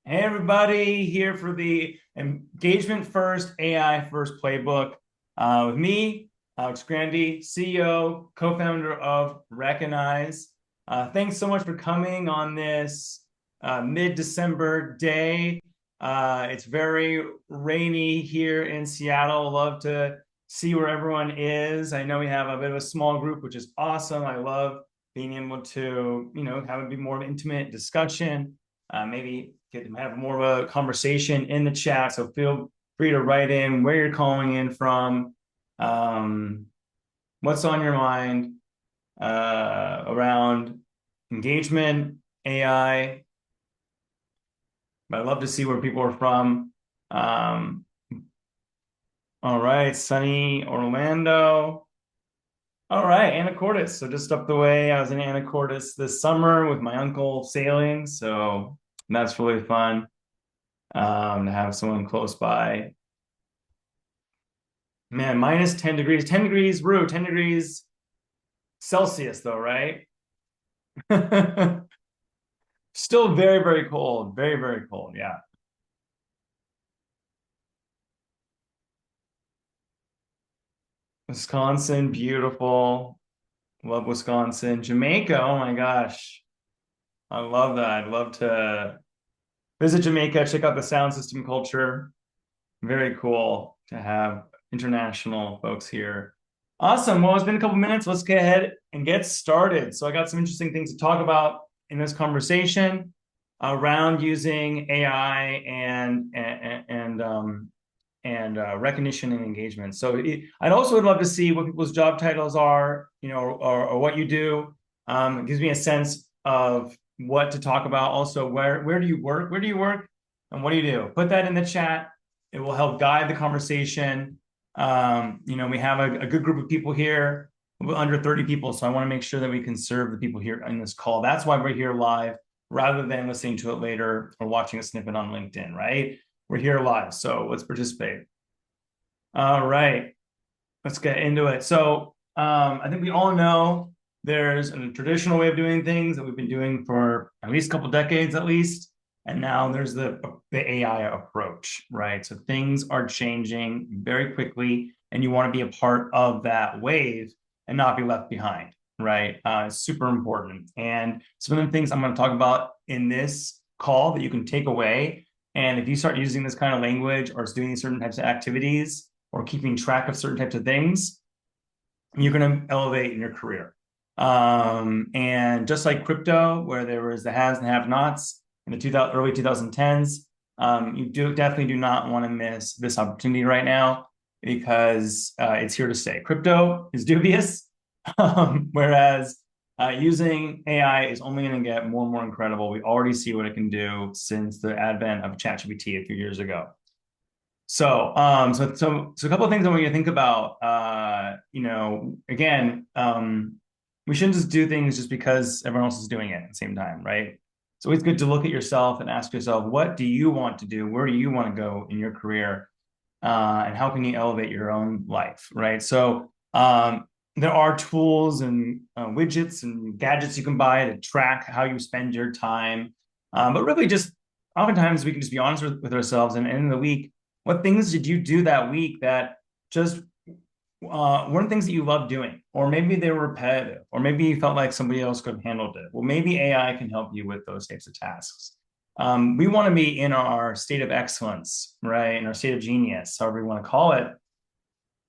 Hey everybody, here for the engagement first, AI first playbook with me, Alex Grandy, CEO, co-founder of Recognize. Thanks so much for coming on this mid-December day. It's very rainy here in Seattle. Love to see where everyone is. I know we have a bit of a small group, which is awesome. I love being able to, have it be more of an intimate discussion. Maybe get to have more of a conversation in the chat. So feel free to write in where you're calling in from, what's on your mind around engagement, AI. But I'd love to see where people are from. All right, sunny Orlando. All right, Anacortes. So just up the way, I was in Anacortes this summer with my uncle sailing. So that's really fun to have someone close by. Man, minus 10 degrees, 10 degrees, Rue, 10 degrees Celsius though, right? Still very, very cold. Very, very cold. Yeah. Wisconsin, beautiful. Love Wisconsin. Jamaica, oh my gosh. I love that. I'd love to visit Jamaica, check out the sound system culture. Very cool to have international folks here. Awesome. Well, it's been a couple minutes. Let's get ahead and get started. So I got some interesting things to talk about in this conversation around using AI and recognition and engagement. So I'd also would love to see what people's job titles are, or what you do. It gives me a sense of what to talk about. Also, where do you work? Where do you work? And what do you do? Put that in the chat. It will help guide the conversation. We have a good group of people here, under 30 people. So I want to make sure that we can serve the people here in this call. That's why we're here live rather than listening to it later or watching a snippet on LinkedIn, right? We're here live. So let's participate. All right, let's get into it. So I think we all know there's a traditional way of doing things that we've been doing for at least a couple decades at least. And now there's the AI approach, right? So things are changing very quickly, and you want to be a part of that wave and not be left behind, right? It's super important. And some of the things I'm going to talk about in this call that you can take away. And if you start using this kind of language or doing certain types of activities or keeping track of certain types of things, you're going to elevate in your career. And just like crypto, where there was the haves and have-nots, in the early 2010s, you definitely do not want to miss this opportunity right now because it's here to stay. Crypto is dubious, whereas using AI is only going to get more and more incredible. We already see what it can do since the advent of ChatGPT a few years ago. So a couple of things I want you to think about. Again, we shouldn't just do things just because everyone else is doing it at the same time, right? It's always good to look at yourself and ask yourself, what do you want to do? Where do you want to go in your career? And how can you elevate your own life, right? So there are tools and widgets and gadgets you can buy to track how you spend your time. But really just oftentimes we can just be honest with ourselves, and in the week, what things did you do that week that just weren't things that you loved doing, or maybe they were repetitive, or maybe you felt like somebody else could have handled it? Well, maybe AI can help you with those types of tasks. We want to be in our state of excellence, right? In our state of genius, however you want to call it.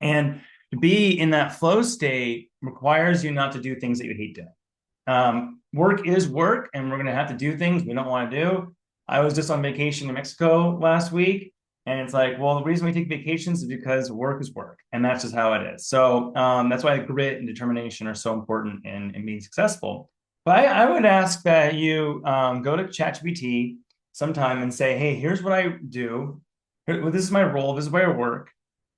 And to be in that flow state requires you not to do things that you hate doing. Work is work, and we're going to have to do things we don't want to do. I was just on vacation in Mexico last week. And it's like, well, the reason we take vacations is because work is work, and that's just how it is. So that's why grit and determination are so important in being successful. But I would ask that you go to ChatGPT sometime and say, hey, here's what I do. This is my role. This is where I work.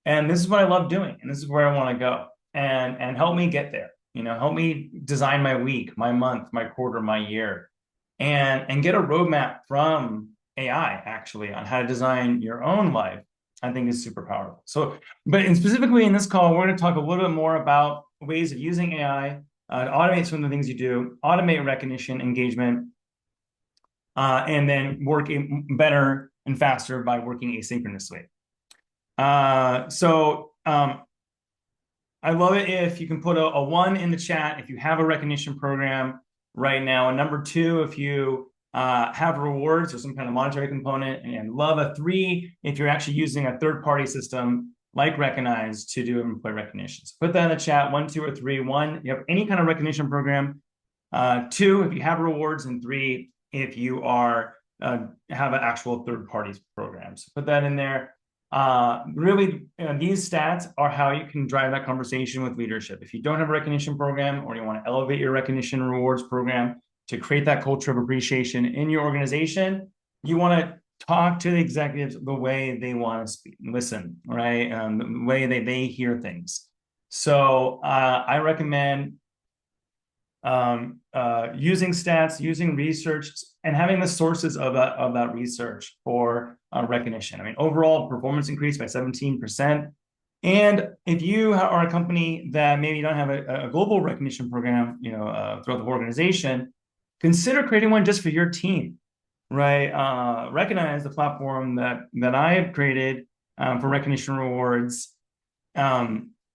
And this is what I love doing. And this is where I want to go. And help me get there. Help me design my week, my month, my quarter, my year, and get a roadmap from AI actually on how to design your own life. I think is super powerful. So, specifically in this call, we're going to talk a little bit more about ways of using AI to automate some of the things you do, automate recognition, engagement, and then working better and faster by working asynchronously. I love it if you can put a 1 in the chat if you have a recognition program right now. And number 2, if you have rewards or some kind of monetary component, and love a 3 if you're actually using a third-party system like Recognize to do employee recognition. So put that in the chat, 1, 2, or 3. 1, you have any kind of recognition program. 2, if you have rewards, and 3, if you are have an actual third-party program. So put that in there. Really, these stats are how you can drive that conversation with leadership. If you don't have a recognition program, or you want to elevate your recognition rewards program to create that culture of appreciation in your organization, you want to talk to the executives the way they want to speak, listen, right? The way they hear things. So I recommend using stats, using research, and having the sources of that research for recognition. I mean, overall performance increased by 17%. And if you are a company that maybe don't have a global recognition program, throughout the organization, consider creating one just for your team, right? Recognize the platform that I have created for recognition rewards.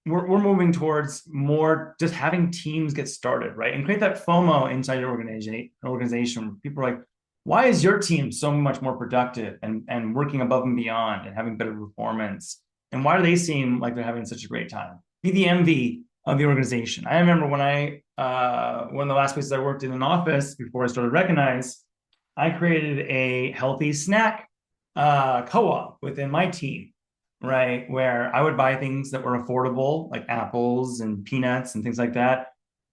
We're moving towards more just having teams get started, right? And create that FOMO inside your organization where people are like, why is your team so much more productive and working above and beyond and having better performance? And why do they seem like they're having such a great time? Be the envy of the organization. I remember when one of the last places I worked in an office before I started Recognize, I created a healthy snack co-op within my team, right? Where I would buy things that were affordable, like apples and peanuts and things like that.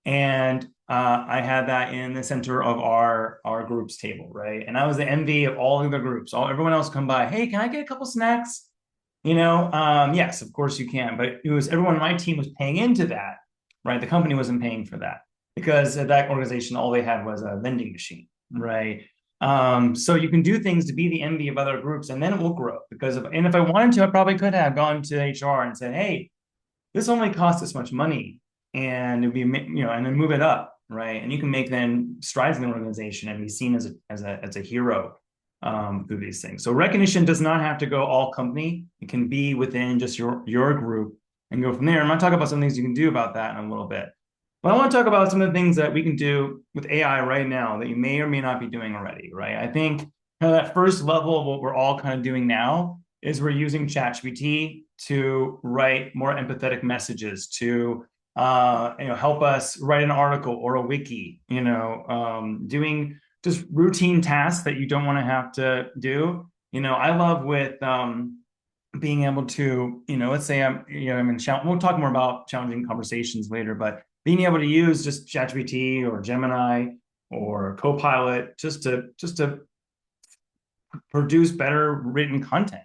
And I had that in the center of our group's table, right? And I was the envy of all the other groups. Everyone else come by, hey, can I get a couple snacks? Yes, of course you can. But it was everyone on my team was paying into that, right? The company wasn't paying for that because at that organization, all they had was a vending machine, right? So you can do things to be the envy of other groups, and then it will grow. And if I wanted to, I probably could have gone to HR and said, "Hey, this only costs this much money," and it'd be, and then move it up, right? And you can make then strides in the organization and be seen as a hero through these things. So recognition does not have to go all company; it can be within just your group and go from there. I'm going to talk about some things you can do about that in a little bit. But I want to talk about some of the things that we can do with AI right now that you may or may not be doing already, right? I think kind of that first level of what we're all kind of doing now is we're using ChatGPT to write more empathetic messages, to help us write an article or a wiki, doing just routine tasks that you don't want to have to do. I love with being able to, let's say I'm in we'll talk more about challenging conversations later, but being able to use just ChatGPT or Gemini or Copilot just to produce better written content,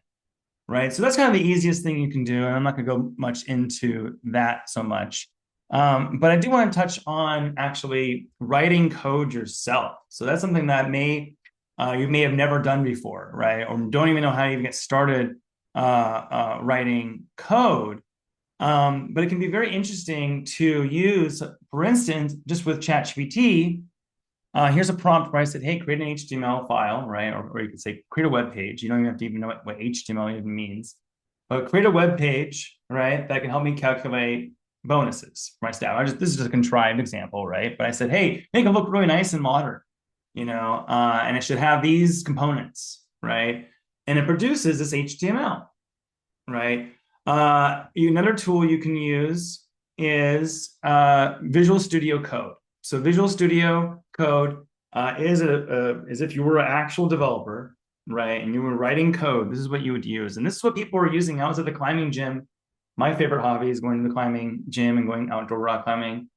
right? So that's kind of the easiest thing you can do, and I'm not going to go much into that so much. But I do want to touch on actually writing code yourself. So that's something that you may have never done before, right? Or don't even know how to even get started writing code. But it can be very interesting to use, for instance, just with ChatGPT. Here's a prompt where I said, hey, create an HTML file, right? Or you could say, create a web page. You don't even have to even know what HTML even means. But create a web page, right, that can help me calculate bonuses for my staff. This is just a contrived example, right? But I said, hey, make it look really nice and modern, and it should have these components, right? And it produces this HTML, right? Another tool you can use is Visual Studio Code. So Visual Studio Code is if you were an actual developer, right, and you were writing code, this is what you would use. And this is what people were using. I was at the climbing gym. My favorite hobby is going to the climbing gym and going outdoor rock climbing.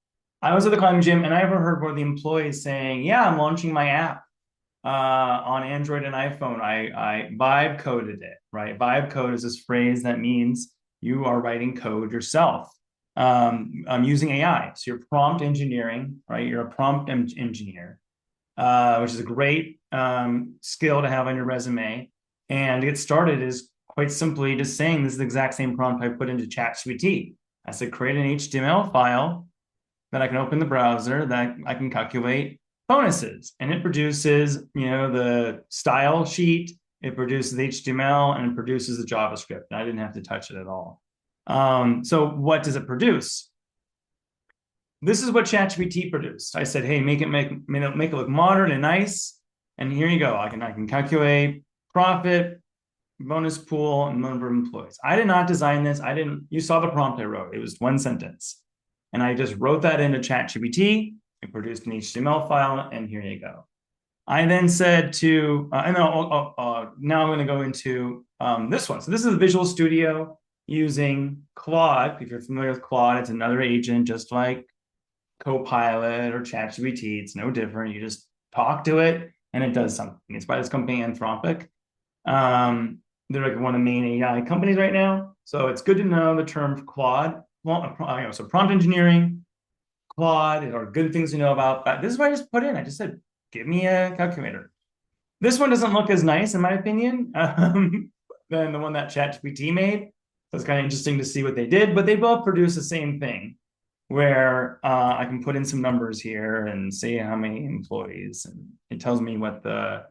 I was at the climbing gym, and I ever heard one of the employees saying, yeah, I'm launching my app on Android and iPhone. I vibe coded it, right? Vibe code is this phrase that means you are writing code yourself. I'm using AI. So you're prompt engineering, right? You're a prompt engineer, which is a great skill to have on your resume. And to get started is quite simply just saying this is the exact same prompt I put into ChatGPT. I said, create an HTML file that I can open the browser that I can calculate bonuses, and it produces, the style sheet, it produces the HTML, and it produces the JavaScript. And I didn't have to touch it at all. So what does it produce? This is what ChatGPT produced. I said, hey, make it look modern and nice. And here you go. I can calculate profit, bonus pool, and number of employees. I did not design this. You saw the prompt I wrote. It was one sentence. And I just wrote that into ChatGPT. It produced an HTML file, and here you go. I then said to, and then now I'm going to go into this one. So this is a Visual Studio using Claude. If you're familiar with Claude, it's another agent, just like Copilot or ChatGPT. It's no different. You just talk to it, and it does something. It's by this company, Anthropic. They're like one of the main AI companies right now. So it's good to know the term Claude. So prompt engineering, Claude, are good things to know about. But this is what I just put in. I just said, give me a calculator. This one doesn't look as nice, in my opinion, than the one that ChatGPT made. So it's kind of interesting to see what they did, but they both produce the same thing, where I can put in some numbers here and say how many employees, and it tells me what the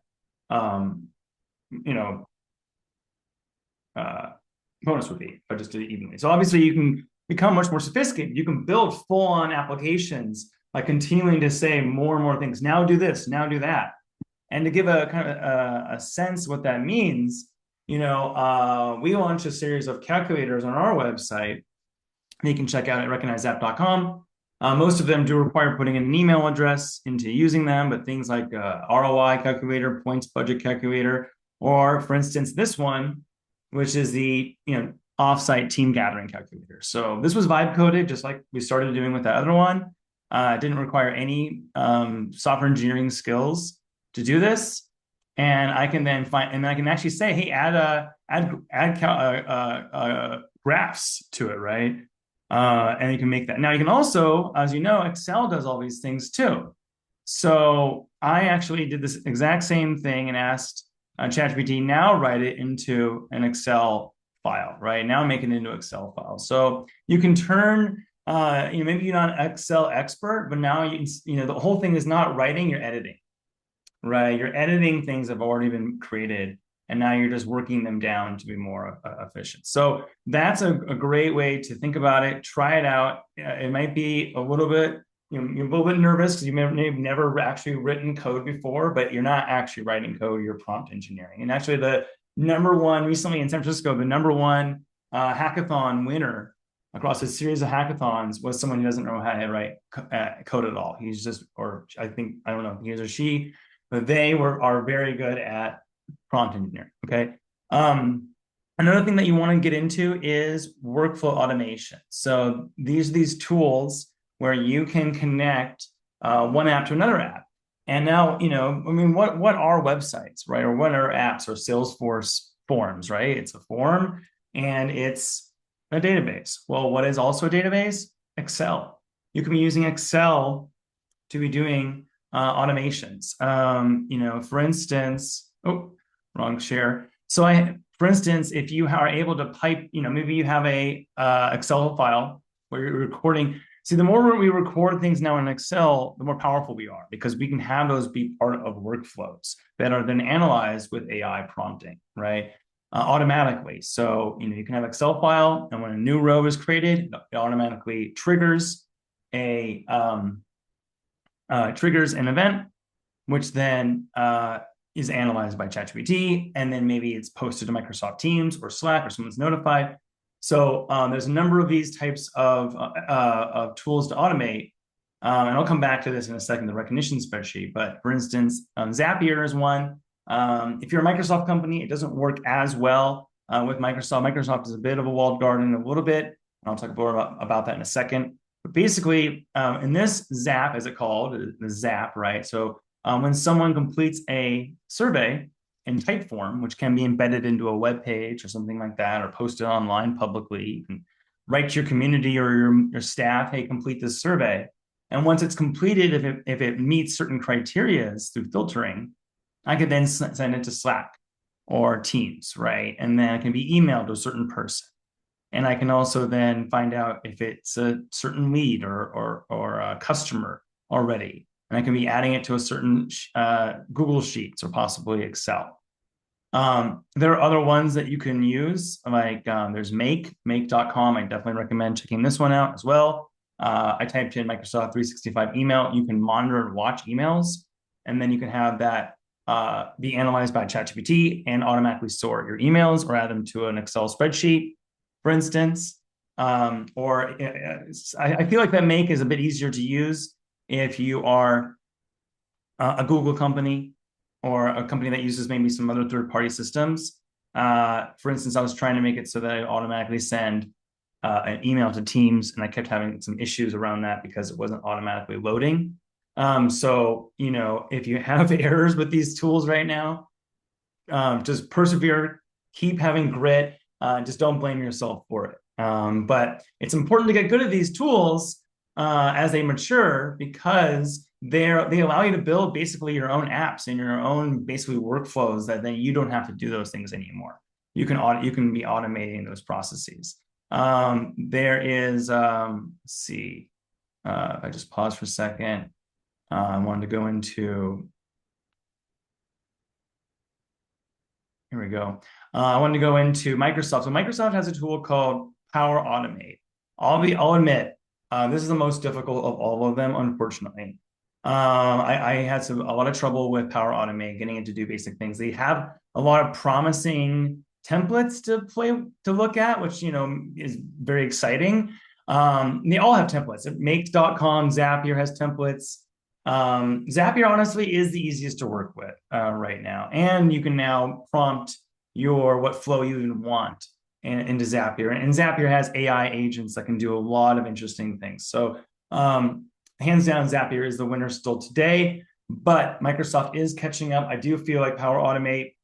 bonus would be if I just did it evenly. So obviously you can become much more sophisticated. You can build full-on applications by continuing to say more and more things. Now do this, now do that. And to give a kind of a sense what that means, we launched a series of calculators on our website. You can check out at recognizeapp.com. Most of them do require putting in an email address into using them, but things like ROI calculator, points budget calculator, or for instance, this one, which is the offsite team gathering calculator. So this was vibe coded, just like we started doing with the other one. It didn't require any software engineering skills to do this. And I can then I can actually say, hey, add graphs to it, right? And you can make that. Now you can also, as you know, Excel does all these things too. So I actually did this exact same thing and asked ChatGPT, now write it into an Excel file, right? Now make it into Excel file. So you can turn, maybe you're not an Excel expert, but now the whole thing is not writing, you're editing, right? You're editing things that have already been created, and now you're just working them down to be more efficient. So that's a great way to think about it. Try it out. It might be a little bit, you're a little bit nervous because you may have never actually written code before, but you're not actually writing code, you're prompt engineering. And actually the number one, recently in San Francisco, the number one hackathon winner across a series of hackathons was someone who doesn't know how to write code at all. He's just, or I don't know, he or she, but they are very good at prompt engineering, okay? Another thing that you want to get into is workflow automation. So these tools where you can connect one app to another app. And now, what are websites, right? Or what are apps or Salesforce forms, right? It's a form and it's a database. Well, what is also a database? Excel. You can be using Excel to be doing automations. For instance, wrong share. So for instance, if you are able to pipe, maybe you have a Excel file where you're recording. See, the more we record things now in Excel, the more powerful we are, because we can have those be part of workflows that are then analyzed with AI prompting, right? Automatically. So, you can have Excel file, and when a new row is created, it automatically triggers an event, which then is analyzed by ChatGPT, and then maybe it's posted to Microsoft Teams or Slack, or someone's notified. So there's a number of these types of tools to automate. And I'll come back to this in a second, the recognition spreadsheet. But for instance, Zapier is one. If you're a Microsoft company, it doesn't work as well with Microsoft. Microsoft is a bit of a walled garden a little bit. I'll talk more about that in a second. But basically, in this Zap, as it's called, the Zap, right? So when someone completes a survey in type form, which can be embedded into a web page or something like that, or posted online publicly, you can write to your community or your staff, hey, complete this survey. And once it's completed, if it meets certain criteria through filtering, I could then send it to Slack or Teams, right? And then it can be emailed to a certain person. And I can also then find out if it's a certain lead or a customer already. and I can be adding it to a certain Google Sheets or possibly Excel. There are other ones that you can use, like there's make.com. I definitely recommend checking this one out as well. I typed in Microsoft 365 email. You can monitor and watch emails, and then you can have that be analyzed by ChatGPT and automatically sort your emails or add them to an Excel spreadsheet, for instance. Or I feel like that Make is a bit easier to use if you are a Google company or a company that uses maybe some other third-party systems. For instance, I was trying to make it so that I automatically send an email to Teams, and I kept having some issues around that because it wasn't automatically loading. So, if you have errors with these tools right now, just persevere, keep having grit, just don't blame yourself for it. But it's important to get good at these tools as they mature, because they allow you to build basically your own apps and your own basically workflows that then you don't have to do those things anymore. You can be automating those processes. There is, let's see, I just paused for a second. I wanted to go into, here we go. I wanted to go into Microsoft. So Microsoft has a tool called Power Automate. I'll admit, this is the most difficult of all of them, unfortunately. I had a lot of trouble with Power Automate, getting it to do basic things. They have a lot of promising templates to look at, which is very exciting. They all have templates. Make.com, Zapier has templates. Zapier honestly is the easiest to work with right now, and you can now prompt what flow you even want into Zapier, and Zapier has AI agents that can do a lot of interesting things. So hands down, Zapier is the winner still today, but Microsoft is catching up. I do feel like Power Automate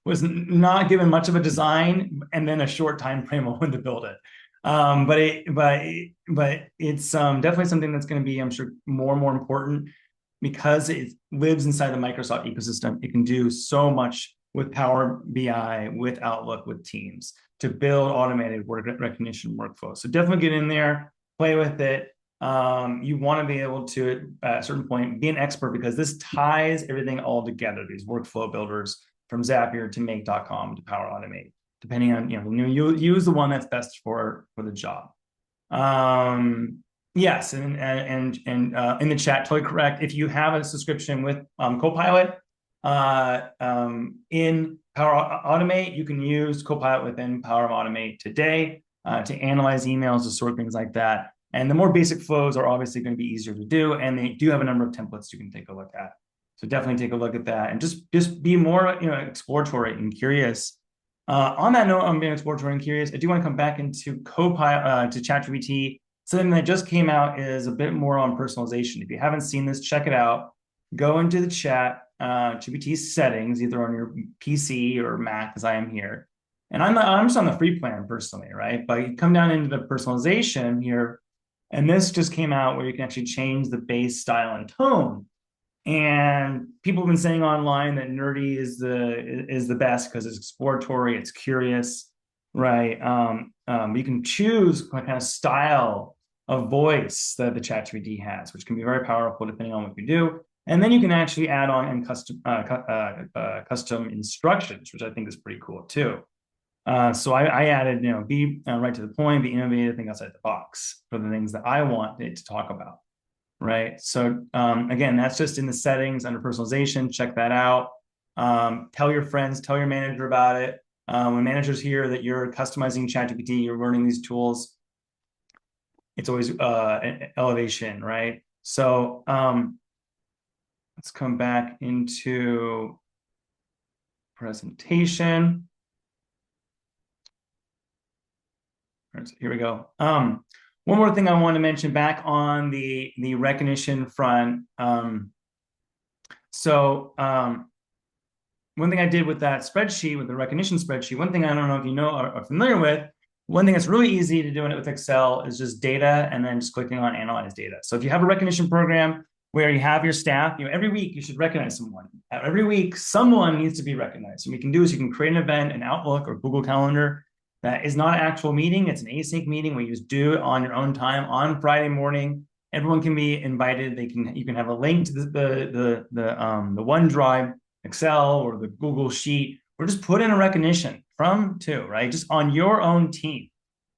was not given much of a design and then a short time frame of when to build it. But it's definitely something that's going to be, I'm sure, more and more important because it lives inside the Microsoft ecosystem. It can do so much with Power BI, with Outlook, with Teams to build automated work recognition workflows. So definitely get in there, play with it. You want to be able to, at a certain point, be an expert, because this ties everything all together, these workflow builders from Zapier to Make.com to Power Automate, depending on, you use the one that's best for the job. Yes, and in the chat, totally correct. If you have a subscription with Copilot in Power Automate, you can use Copilot within Power Automate today to analyze emails, to sort things like that. And the more basic flows are obviously going to be easier to do, and they do have a number of templates you can take a look at. So definitely take a look at that, and just be more exploratory and curious. On that note, I'm being exploratory and curious. I do want to come back into Copilot to ChatGPT. Something that just came out is a bit more on personalization. If you haven't seen this, check it out. Go into the GPT settings, either on your PC or Mac, as I am here. And I'm just on the free plan personally, right? But you come down into the personalization here, and this just came out where you can actually change the base style and tone. And people have been saying online that nerdy is the best because it's exploratory, it's curious, right? You can choose what kind of style of voice that the ChatGPT has, which can be very powerful depending on what you do. And then you can actually add on and custom instructions, which I think is pretty cool too. So I added, be right to the point, be innovative, think outside the box for the things that I want it to talk about. Right. So again, that's just in the settings under personalization. Check that out. Tell your friends, tell your manager about it. When managers hear that you're customizing ChatGPT, you're learning these tools, it's always an elevation, right? So let's come back into presentation. Here we go. One more thing I want to mention back on the recognition front. One thing I did with that spreadsheet, with the recognition spreadsheet, one thing I don't know if you know or are familiar with, one thing that's really easy to do it with Excel is just data and then just clicking on analyze data. So if you have a recognition program where you have your staff, every week you should recognize someone. Every week, someone needs to be recognized. So what you can do is you can create an event in Outlook or Google Calendar that is not an actual meeting. It's an async meeting where you just do it on your own time on Friday morning. Everyone can be invited. You can have a link to the OneDrive, Excel, or the Google Sheet, or just put in a recognition from to, right? Just on your own team,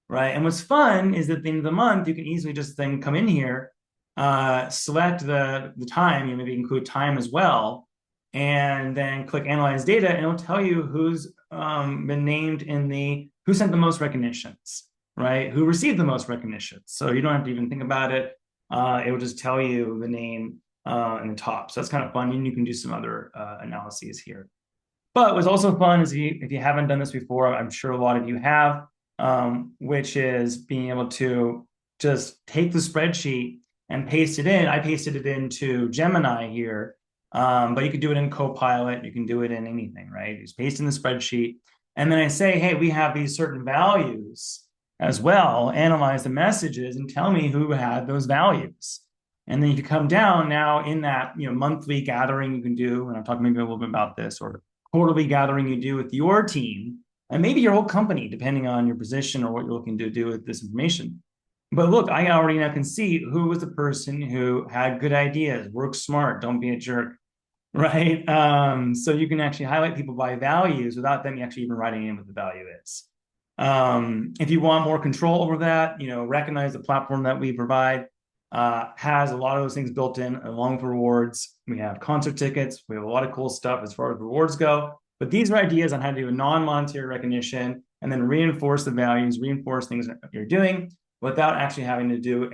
right? And what's fun is at the end of the month, you can easily just then come in here, select the time, you maybe include time as well, and then click Analyze Data, and it'll tell you who's been named who sent the most recognitions, right? Who received the most recognitions. So you don't have to even think about it. It will just tell you the name in the top. So that's kind of fun, and you can do some other analyses here. But what's also fun is if you haven't done this before, I'm sure a lot of you have, which is being able to just take the spreadsheet and paste it in. I pasted it into Gemini here, but you could do it in Copilot. You can do it in anything, right? You just paste in the spreadsheet. And then I say, hey, we have these certain values as well. Analyze the messages and tell me who had those values. And then you can come down now in that monthly gathering you can do, and I'll talk maybe a little bit about this, or quarterly gathering you do with your team, and maybe your whole company, depending on your position or what you're looking to do with this information. But look, I already now can see who was the person who had good ideas, work smart, don't be a jerk, right? So you can actually highlight people by values without them actually even writing in what the value is. If you want more control over that, recognize the platform that we provide has a lot of those things built in along with rewards. We have concert tickets. We have a lot of cool stuff as far as rewards go. But these are ideas on how to do a non-monetary recognition and then reinforce the values, reinforce things that you're doing without actually having to do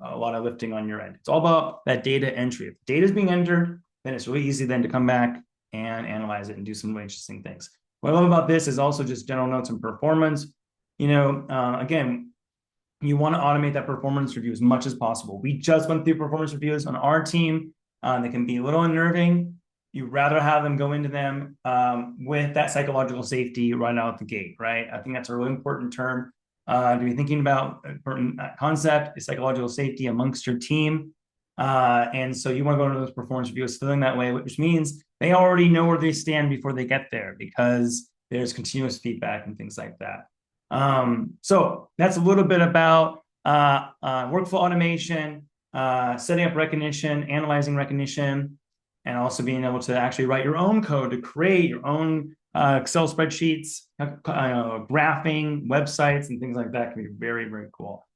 a lot of lifting on your end. It's all about that data entry. If data is being entered, then it's really easy then to come back and analyze it and do some really interesting things. What I love about this is also just general notes on performance. Again, you want to automate that performance review as much as possible. We just went through performance reviews on our team. They can be a little unnerving. You'd rather have them go into them with that psychological safety right out the gate, right? I think that's a really important term to be thinking about. Important concept is psychological safety amongst your team. And so you want to go into those performance reviews feeling that way, which means they already know where they stand before they get there because there's continuous feedback and things like that. So that's a little bit about workflow automation, setting up recognition, analyzing recognition, and also being able to actually write your own code to create your own Excel spreadsheets, graphing, websites, and things like that can be very, very cool.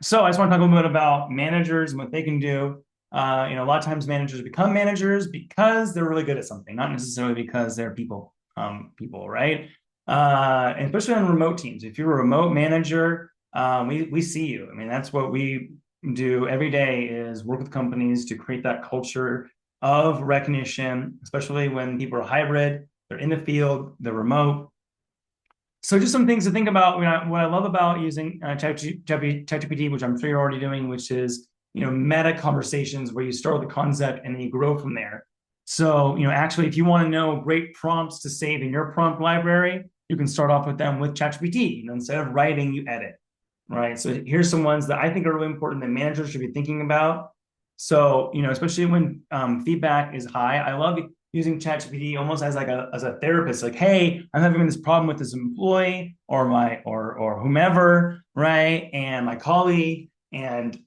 So I just want to talk a little bit about managers and what they can do. A lot of times managers become managers because they're really good at something, not necessarily because they're people, right? And especially on remote teams. If you're a remote manager, we see you. I mean, that's what we do every day is work with companies to create that culture of recognition, especially when people are hybrid, they're in the field, they're remote. So just some things to think about. What I love about using ChatGPT, which I'm sure you're already doing, which is meta conversations where you start with the concept and then you grow from there. So actually, if you want to know great prompts to save in your prompt library, you can start off with them with ChatGPT. Instead of writing, you edit, right? So here's some ones that I think are really important that managers should be thinking about. So especially when feedback is high, I love using ChatGPT almost as a therapist. Like, hey, I'm having this problem with this employee or whomever, right? And my colleague, and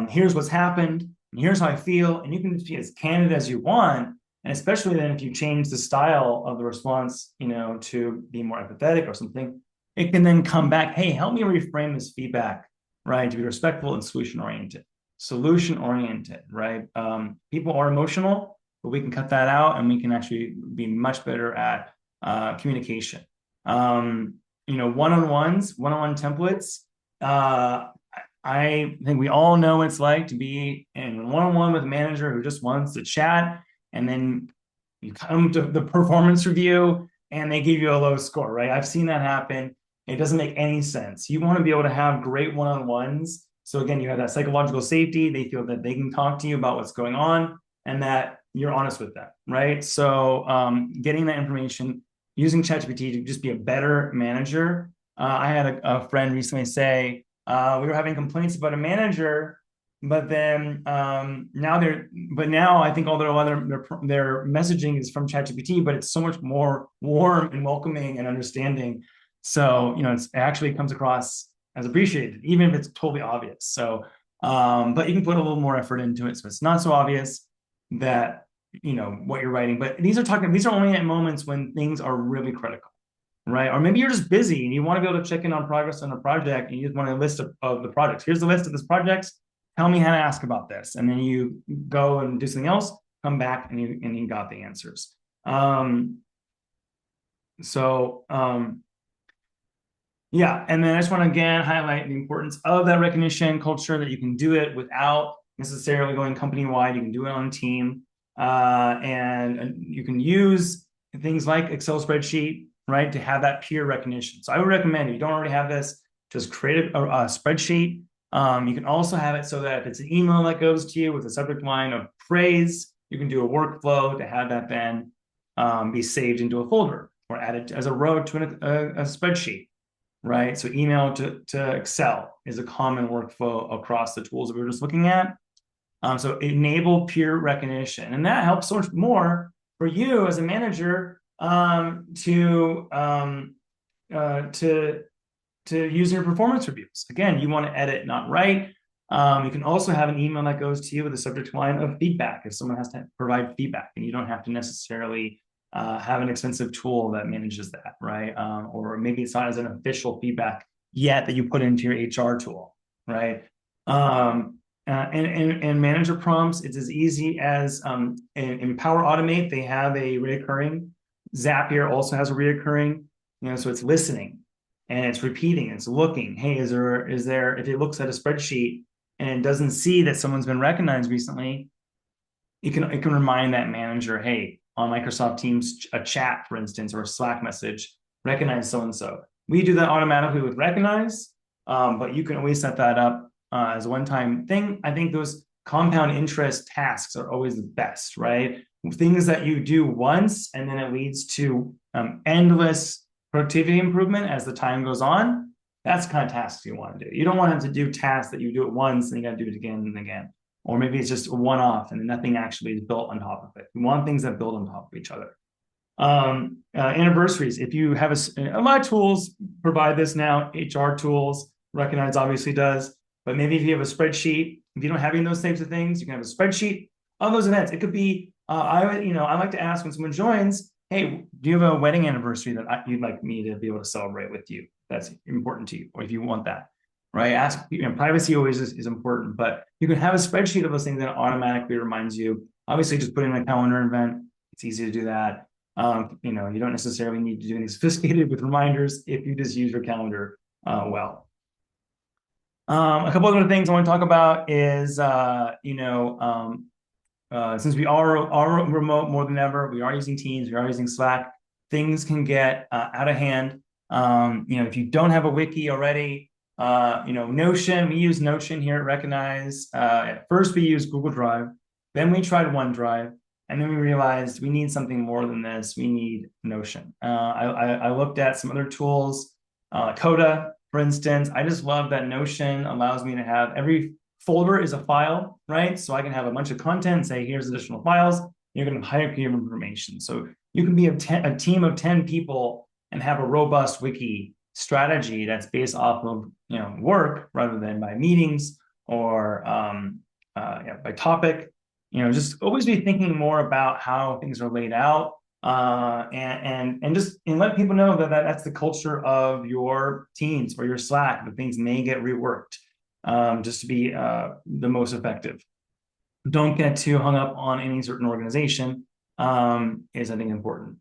here's what's happened, and here's how I feel, and you can just be as candid as you want. And especially then if you change the style of the response, to be more empathetic or something, it can then come back, hey, help me reframe this feedback, right? To be respectful and solution-oriented, right? People are emotional, but we can cut that out and we can actually be much better at communication. One-on-one templates. I think we all know what it's like to be in one-on-one with a manager who just wants to chat, and then you come to the performance review and they give you a low score, right? I've seen that happen. It doesn't make any sense. You want to be able to have great one-on-ones. So again, you have that psychological safety. They feel that they can talk to you about what's going on and that you're honest with them, right? So getting that information, using ChatGPT to just be a better manager. I had a friend recently say, we were having complaints about a manager, but then now I think all their messaging is from ChatGPT, but it's so much more warm and welcoming and understanding. So it actually comes across as appreciated, even if it's totally obvious. So But you can put a little more effort into it, so it's not so obvious that what you're writing. But these are only at moments when things are really critical, right? Or maybe you're just busy and you want to be able to check in on progress on a project, and you just want a list of the projects. Here's the list of this projects. Tell me how to ask about this, and then you go and do something else. Come back and you got the answers. Yeah, and then I just want to again highlight the importance of that recognition culture, that you can do it without necessarily going company-wide. You can do it on a team, and you can use things like Excel spreadsheet, right, to have that peer recognition. So I would recommend, if you don't already have this, just create a spreadsheet. You can also have it so that if it's an email that goes to you with a subject line of praise, you can do a workflow to have that then be saved into a folder or added as a row to a spreadsheet. Right, so email to Excel is a common workflow across the tools that we were just looking at. So enable peer recognition, and that helps so much more for you as a manager to use your performance reviews. Again, you want to edit, not write. You can also have an email that goes to you with a subject line of feedback if someone has to provide feedback, and you don't have to necessarily have an expensive tool that manages that, right? Or maybe it's not as an official feedback yet that you put into your HR tool, right? And manager prompts, it's as easy as in Power Automate, they have a reoccurring. Zapier also has a reoccurring, so it's listening and it's repeating, it's looking. Hey, is there, if it looks at a spreadsheet and it doesn't see that someone's been recognized recently, it can remind that manager, hey, on Microsoft Teams, a chat, for instance, or a Slack message, recognize so-and-so. We do that automatically with Recognize, but you can always set that up as a one-time thing. I think those compound interest tasks are always the best, right? Things that you do once, and then it leads to endless productivity improvement as the time goes on. That's the kind of tasks you want to do. You don't want to do tasks that you do it once and you got to do it again and again. Or maybe it's just a one-off and nothing actually is built on top of it. We want things that build on top of each other. Anniversaries. If you have a lot of tools provide this now, HR tools, Recognize obviously does, but maybe if you have a spreadsheet, if you don't have any of those types of things, you can have a spreadsheet of those events. It could be, I like to ask when someone joins, hey, do you have a wedding anniversary that you'd like me to be able to celebrate with you? That's important to you, or if you want that. Right? Ask, privacy always is important, but you can have a spreadsheet of those things that automatically reminds you. Obviously, just put in a calendar event. It's easy to do that. You don't necessarily need to do anything sophisticated with reminders if you just use your calendar well. A couple other things I want to talk about is, since we are remote more than ever, we are using Teams, we are using Slack, things can get out of hand. If you don't have a wiki already, Notion, we use Notion here at Recognize. At first we used Google Drive, then we tried OneDrive, and then we realized we need something more than this. We need Notion. I looked at some other tools, Coda, for instance. I just love that Notion allows me to have every folder is a file, right? So I can have a bunch of content and say, here's additional files. You're going to hierarchy of information. So you can be a team of 10 people and have a robust wiki strategy that's based off of work rather than by meetings or by topic. Just always be thinking more about how things are laid out, and let people know that that's the culture of your teams or your Slack. That things may get reworked just to be the most effective. Don't get too hung up on any certain organization is, I think, important.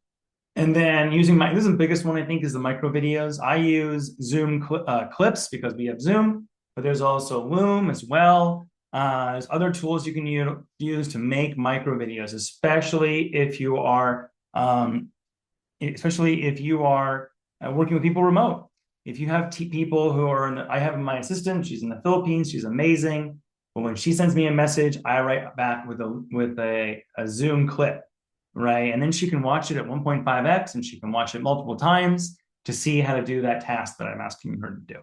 And then using this is the biggest one, I think, is the micro videos. I use Zoom clips because we have Zoom, but there's also Loom as well. There's other tools you can use to make micro videos, especially if you are working with people remote. If you have people who are I have my assistant, she's in the Philippines, she's amazing. But when she sends me a message, I write back with a Zoom clip. Right. And then she can watch it at 1.5x and she can watch it multiple times to see how to do that task that I'm asking her to do.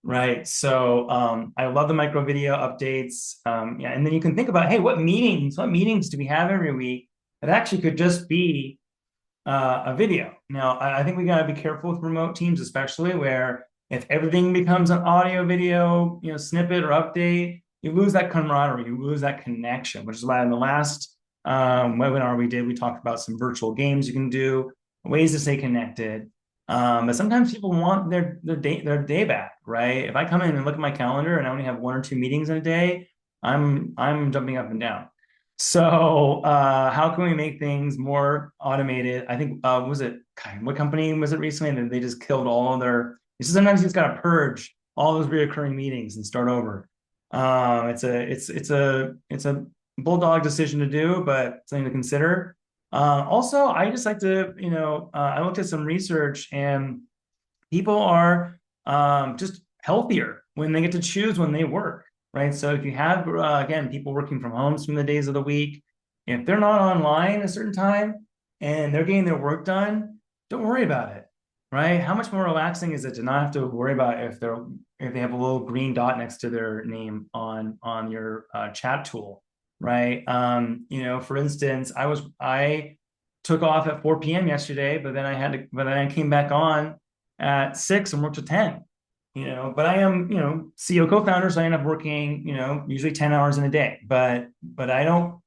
Right. So I love the micro video updates. And then you can think about, hey, what meetings do we have every week that actually could just be a video? Now, I think we got to be careful with remote teams, especially where if everything becomes an audio video, snippet or update, you lose that camaraderie, you lose that connection, which is why in the last webinar we did, we talked about some virtual games you can do, ways to stay connected. But sometimes people want their day back, right? If I come in and look at my calendar and I only have 1 or 2 meetings in a day, I'm jumping up and down. So how can we make things more automated? I think was it what company was it recently that they just killed all of their. Sometimes you just got to purge all those reoccurring meetings and start over. It's a bulldog decision to do, but something to consider. Also, I just like to, I looked at some research and people are just healthier when they get to choose when they work, right? So if you have, again, people working from home some of the days of the week, if they're not online a certain time and they're getting their work done, don't worry about it, right? How much more relaxing is it to not have to worry about if they have a little green dot next to their name on your chat tool, right? For instance, I took off at 4 p.m. yesterday, but then I came back on at 6 and worked to 10. But I am, CEO co-founder, so I end up working, usually 10 hours in a day. But I don't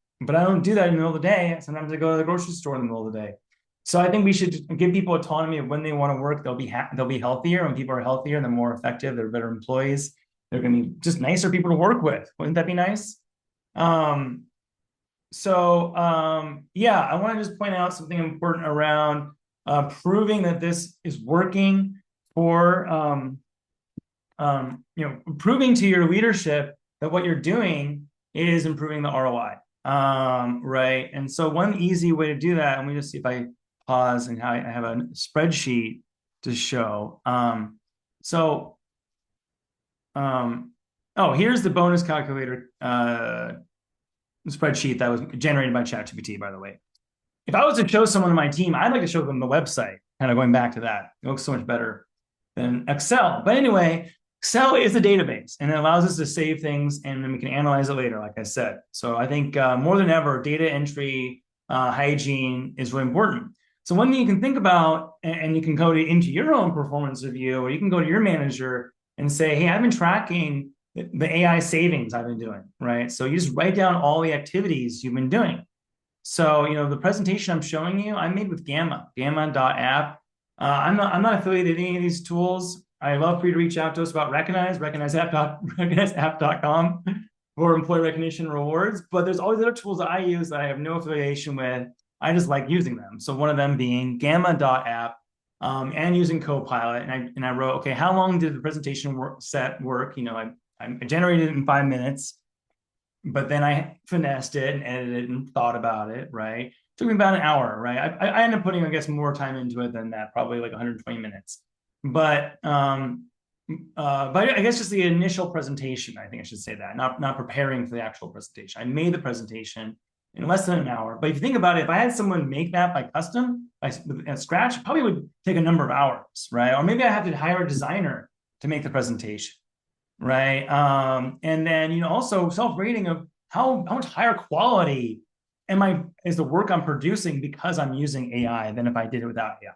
do that in the middle of the day. Sometimes I go to the grocery store in the middle of the day. So I think we should give people autonomy of when they want to work. They'll be healthier. When people are healthier, they're more effective. They're better employees. They're going to be just nicer people to work with. Wouldn't that be nice? Yeah, I want to just point out something important around proving that this is working for, proving to your leadership that what you're doing is improving the ROI, right? And so one easy way to do that, and we just see if I pause and I have a spreadsheet to show. Here's the bonus calculator spreadsheet that was generated by ChatGPT, by the way. If I was to show someone on my team, I'd like to show them the website, kind of going back to that. It looks so much better than Excel. But anyway, Excel is a database and it allows us to save things and then we can analyze it later, like I said. So I think more than ever, data entry, hygiene is really important. So one thing you can think about, and you can go into your own performance review, or you can go to your manager and say, hey, I've been tracking the AI savings I've been doing, right? So you just write down all the activities you've been doing. So, the presentation I'm showing you, I made with gamma.app. I'm not affiliated with any of these tools. I love for you to reach out to us about recognizeapp.com for employee recognition rewards. But there's always other tools that I use that I have no affiliation with. I just like using them. So one of them being gamma.app and using Copilot. And I wrote, okay, how long did the presentation work? I generated it in 5 minutes. But then I finessed it and edited and thought about it, right? It took me about an hour, right? I ended up putting, I guess, more time into it than that, probably like 120 minutes. But I guess just the initial presentation, I think I should say that, not preparing for the actual presentation. I made the presentation in less than an hour. But if you think about it, if I had someone make that by custom, at scratch, it probably would take a number of hours, right? Or maybe I have to hire a designer to make the presentation. Right. And then, also self-rating of how much higher quality is the work I'm producing because I'm using AI than if I did it without AI.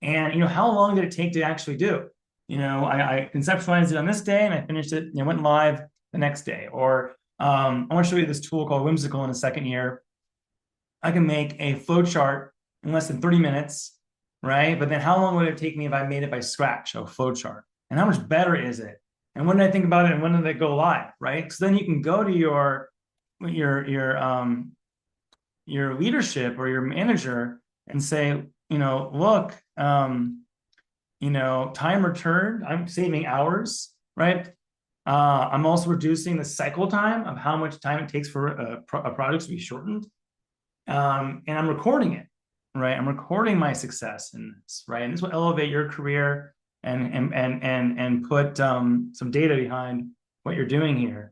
And, how long did it take to actually do? I conceptualized it on this day and I finished it and went live the next day. Or I want to show you this tool called Whimsical in a second here. I can make a flow chart in less than 30 minutes, right? But then how long would it take me if I made it by scratch, a flow chart? And how much better is it? And when did I think about it and when did it go live, right? So then you can go to your leadership or your manager and say, look, time returned, I'm saving hours, right? I'm also reducing the cycle time of how much time it takes for a project to be shortened. And I'm recording it, right? I'm recording my success in this, right? And this will elevate your career and put some data behind what you're doing here.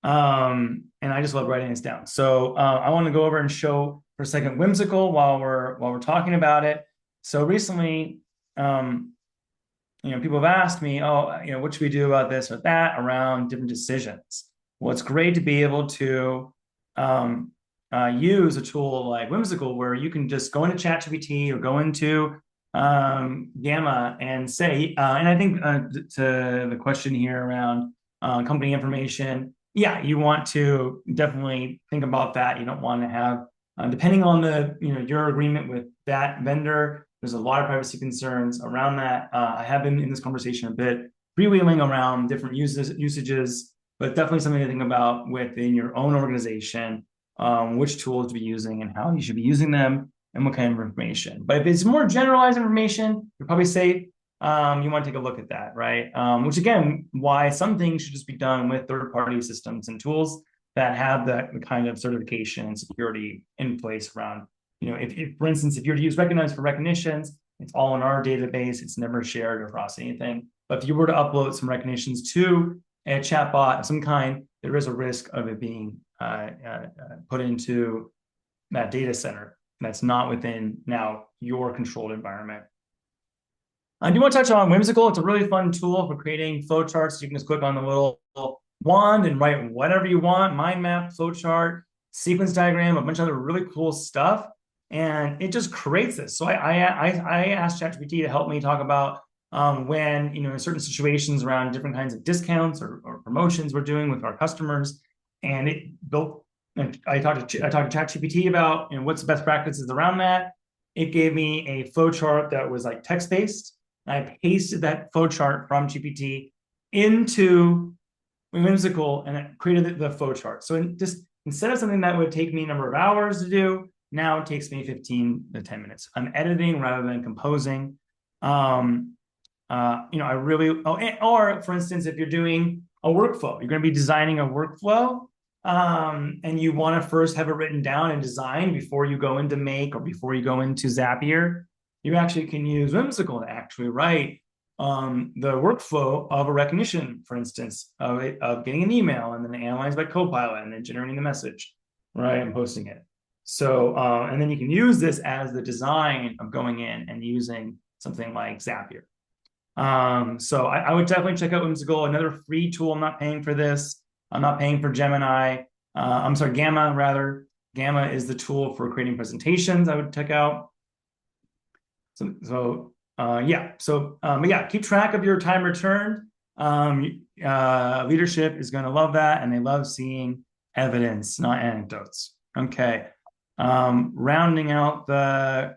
And I just love writing this down. So I want to go over and show for a second Whimsical while we're talking about it. So recently, people have asked me, what should we do about this or that around different decisions? Well, it's great to be able to use a tool like Whimsical where you can just go into ChatGPT or go into Gamma and say, and I think to the question here around company information, yeah, you want to definitely think about that. You don't want to have, depending on the, your agreement with that vendor, there's a lot of privacy concerns around that. I have been in this conversation a bit, freewheeling around different usages, but definitely something to think about within your own organization, which tools to be using and how you should be using them and what kind of information. But if it's more generalized information, you're probably safe. You want to take a look at that, right? Which again, why some things should just be done with third-party systems and tools that have that kind of certification and security in place around, if for instance, if you're to use Recognize for recognitions, it's all in our database, it's never shared across anything. But if you were to upload some recognitions to a chatbot of some kind, there is a risk of it being put into that data center that's not within now your controlled environment. I do want to touch on Whimsical. It's a really fun tool for creating flowcharts. You can just click on the little wand and write whatever you want, mind map, flowchart, sequence diagram, a bunch of other really cool stuff. And it just creates this. So I asked ChatGPT to help me talk about when, in certain situations around different kinds of discounts or promotions we're doing with our customers. And it built, and I talked to ChatGPT about what's the best practices around that. It gave me a flowchart that was like text-based. I pasted that flowchart from GPT into Whimsical and it created the flowchart. So just instead of something that would take me a number of hours to do, now it takes me 15 to 10 minutes. I'm editing rather than composing. I really, or for instance, if you're doing a workflow, you're going to be designing a workflow and you want to first have it written down and designed before you go into Make or before you go into Zapier, you actually can use Whimsical to actually write the workflow of a recognition, for instance, of getting an email and then analyzed by Copilot and then generating the message, right, and posting it. So, and then you can use this as the design of going in and using something like Zapier. So I would definitely check out Whimsical, another free tool. I'm not paying for this. I'm not paying for Gemini. I'm sorry, Gamma rather. Gamma is the tool for creating presentations I would check out. But yeah, keep track of your time returned. Leadership is going to love that, and they love seeing evidence, not anecdotes. Okay, rounding out the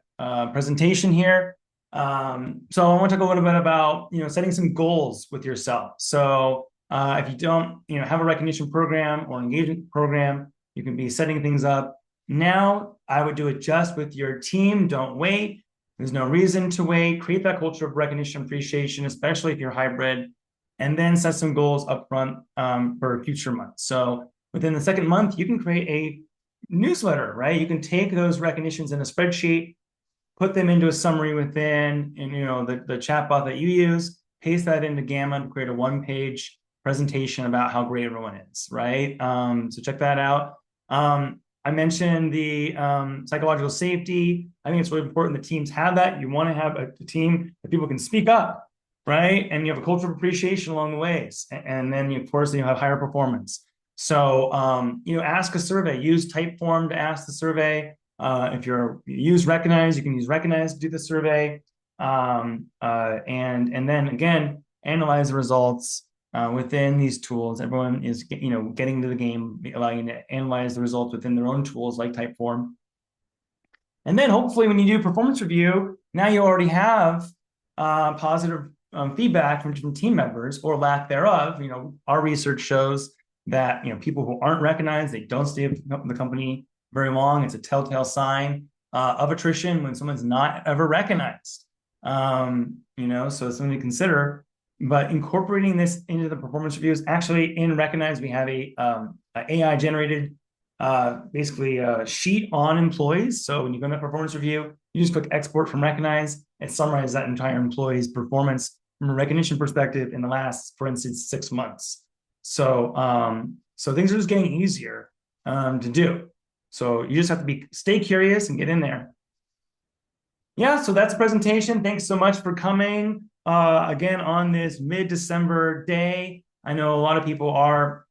presentation here. So I want to talk a little bit about setting some goals with yourself. So if you don't have a recognition program or engagement program, you can be setting things up now. I would do it just with your team. Don't wait. There's no reason to wait. Create that culture of recognition appreciation, especially if you're hybrid, and then set some goals up front for future months. So within the second month, you can create a newsletter, right? You can take those recognitions in a spreadsheet, put them into a summary within the chatbot that you use, paste that into Gamma to create a one-page presentation about how great everyone is, right? So check that out. I mentioned the psychological safety. I think it's really important that teams have that. You want to have a team that people can speak up, right? And you have a culture of appreciation along the ways. And then, of course, you have higher performance. So, ask a survey. Use Typeform to ask the survey. If you use Recognize, you can use Recognize to do the survey. And then, again, analyze the results. Within these tools, everyone is getting to the game, allowing you to analyze the results within their own tools like Typeform. And then hopefully when you do performance review, now you already have positive feedback from different team members or lack thereof. Our research shows that people who aren't recognized, they don't stay with the company very long. It's a telltale sign of attrition when someone's not ever recognized. So it's something to consider. But incorporating this into the performance reviews, actually in Recognize, we have a AI generated basically a sheet on employees. So when you go into performance review, you just click export from Recognize. It summarizes that entire employee's performance from a recognition perspective in the last, for instance, 6 months. So things are just getting easier to do. So you just have to stay curious and get in there. Yeah, so that's the presentation. Thanks so much for coming. Again, on this mid-December day. I know a lot of people are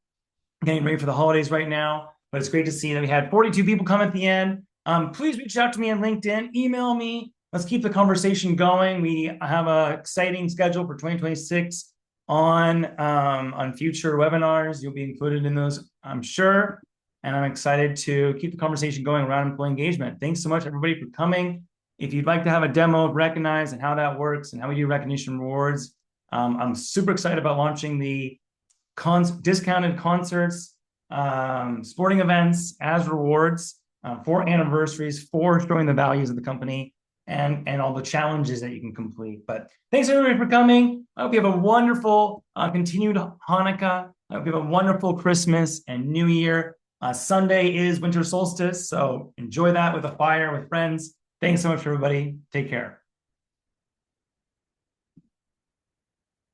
getting ready for the holidays right now, but it's great to see that we had 42 people come at the end. Please reach out to me on LinkedIn, email me. Let's keep the conversation going. We have an exciting schedule for 2026. on future webinars. You'll be included in those, I'm sure. And I'm excited to keep the conversation going around employee engagement. Thanks so much, everybody, for coming. If you'd like to have a demo of Recognize and how that works and how we do recognition rewards, I'm super excited about launching the discounted concerts, sporting events as rewards for anniversaries, for showing the values of the company and all the challenges that you can complete. But thanks everybody for coming. I hope you have a wonderful continued Hanukkah. I hope you have a wonderful Christmas and New Year. Sunday is winter solstice, so enjoy that with a fire with friends. Thanks so much, everybody. Take care.